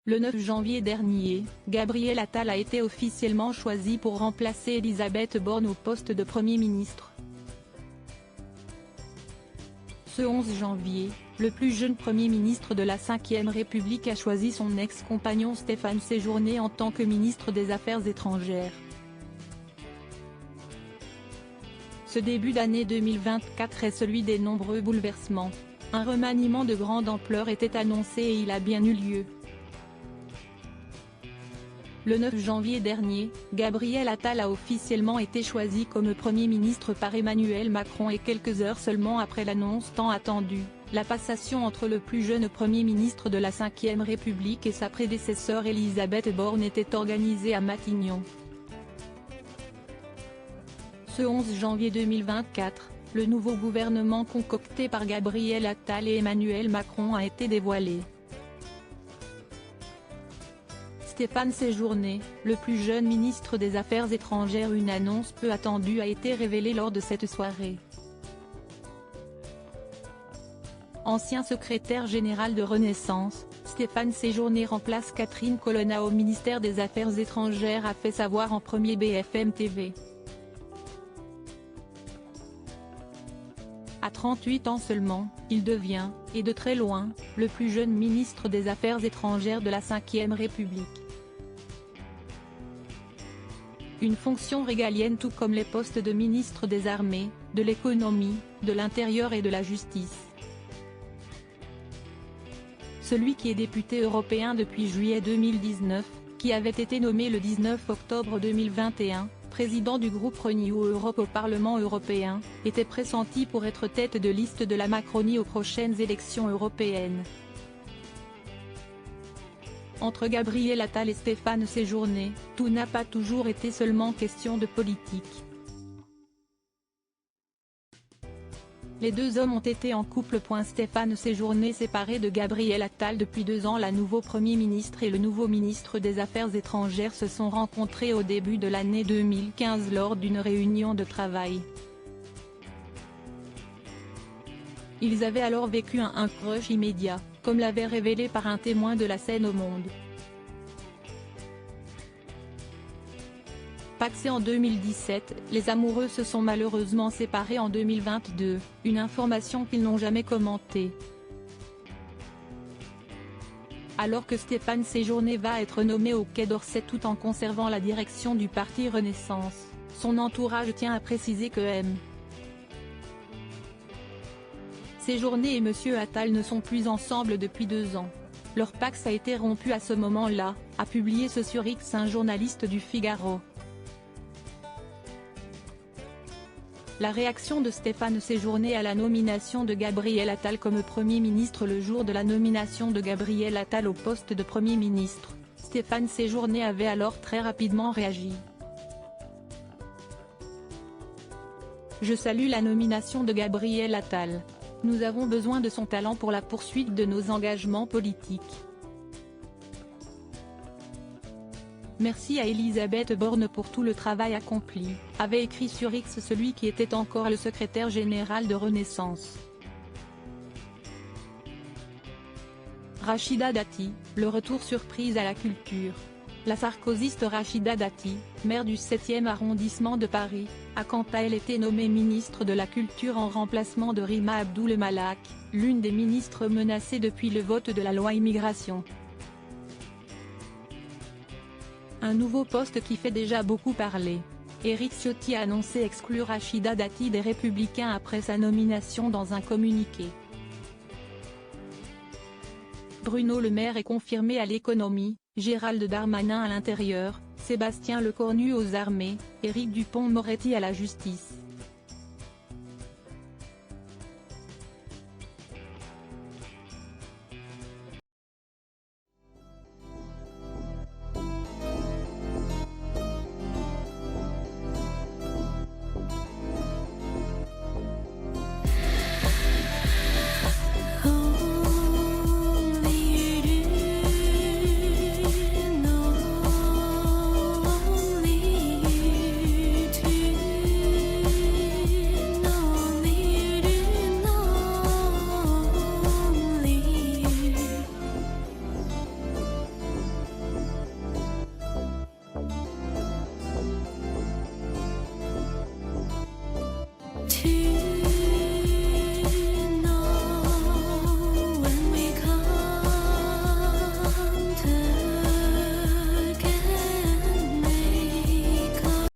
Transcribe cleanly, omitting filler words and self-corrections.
Le 9 janvier dernier, Gabriel Attal a été officiellement choisi pour remplacer Elisabeth Borne au poste de Premier ministre. Ce 11 janvier, le plus jeune Premier ministre de la Ve République a choisi son ex-compagnon Stéphane Séjourné en tant que ministre des Affaires étrangères. Ce début d'année 2024 est celui des nombreux bouleversements. Un remaniement de grande ampleur était annoncé et il a bien eu lieu. Le 9 janvier dernier, Gabriel Attal a officiellement été choisi comme Premier ministre par Emmanuel Macron et quelques heures seulement après l'annonce tant attendue, la passation entre le plus jeune Premier ministre de la Ve République et sa prédécesseure Elisabeth Borne était organisée à Matignon. Ce 11 janvier 2024, le nouveau gouvernement concocté par Gabriel Attal et Emmanuel Macron a été dévoilé. Stéphane Séjourné, le plus jeune ministre des Affaires étrangères. Une annonce peu attendue a été révélée lors de cette soirée. Ancien secrétaire général de Renaissance, Stéphane Séjourné remplace Catherine Colonna au ministère des Affaires étrangères, a fait savoir en premier BFM TV. À 38 ans seulement, il devient, et de très loin, le plus jeune ministre des Affaires étrangères de la Ve République. Une fonction régalienne tout comme les postes de ministre des Armées, de l'Économie, de l'Intérieur et de la Justice. Celui qui est député européen depuis juillet 2019, qui avait été nommé le 19 octobre 2021, président du groupe Renew Europe au Parlement européen, était pressenti pour être tête de liste de la Macronie aux prochaines élections européennes. Entre Gabriel Attal et Stéphane Séjourné, tout n'a pas toujours été seulement question de politique. Les deux hommes ont été en couple. Stéphane Séjourné séparé de Gabriel Attal depuis 2 ans. La nouveau Premier ministre et le nouveau ministre des Affaires étrangères se sont rencontrés au début de l'année 2015 lors d'une réunion de travail. Ils avaient alors vécu un crush immédiat, comme l'avait révélé par un témoin de la scène au Monde. Pacsés en 2017, les amoureux se sont malheureusement séparés en 2022, une information qu'ils n'ont jamais commentée. Alors que Stéphane Séjourné va être nommé au Quai d'Orsay tout en conservant la direction du parti Renaissance, son entourage tient à préciser que M. Séjourné et M. Attal ne sont plus ensemble depuis 2 ans. Leur pax a été rompu à ce moment-là, a publié ce sur X un journaliste du Figaro. La réaction de Stéphane Séjourné à la nomination de Gabriel Attal comme Premier ministre. Le jour de la nomination de Gabriel Attal au poste de Premier ministre, Stéphane Séjourné avait alors très rapidement réagi. Je salue la nomination de Gabriel Attal. Nous avons besoin de son talent pour la poursuite de nos engagements politiques. Merci à Elisabeth Borne pour tout le travail accompli, avait écrit sur X celui qui était encore le secrétaire général de Renaissance. Rachida Dati, le retour surprise à la culture. La sarkozyste Rachida Dati, maire du 7e arrondissement de Paris, a quant à elle été nommée ministre de la Culture en remplacement de Rima Abdul Malak, l'une des ministres menacées depuis le vote de la loi immigration. Un nouveau poste qui fait déjà beaucoup parler. Éric Ciotti a annoncé exclure Rachida Dati des Républicains après sa nomination dans un communiqué. Bruno Le Maire est confirmé à l'Économie, Gérald Darmanin à l'Intérieur, Sébastien Lecornu aux Armées, Éric Dupond-Moretti à la Justice.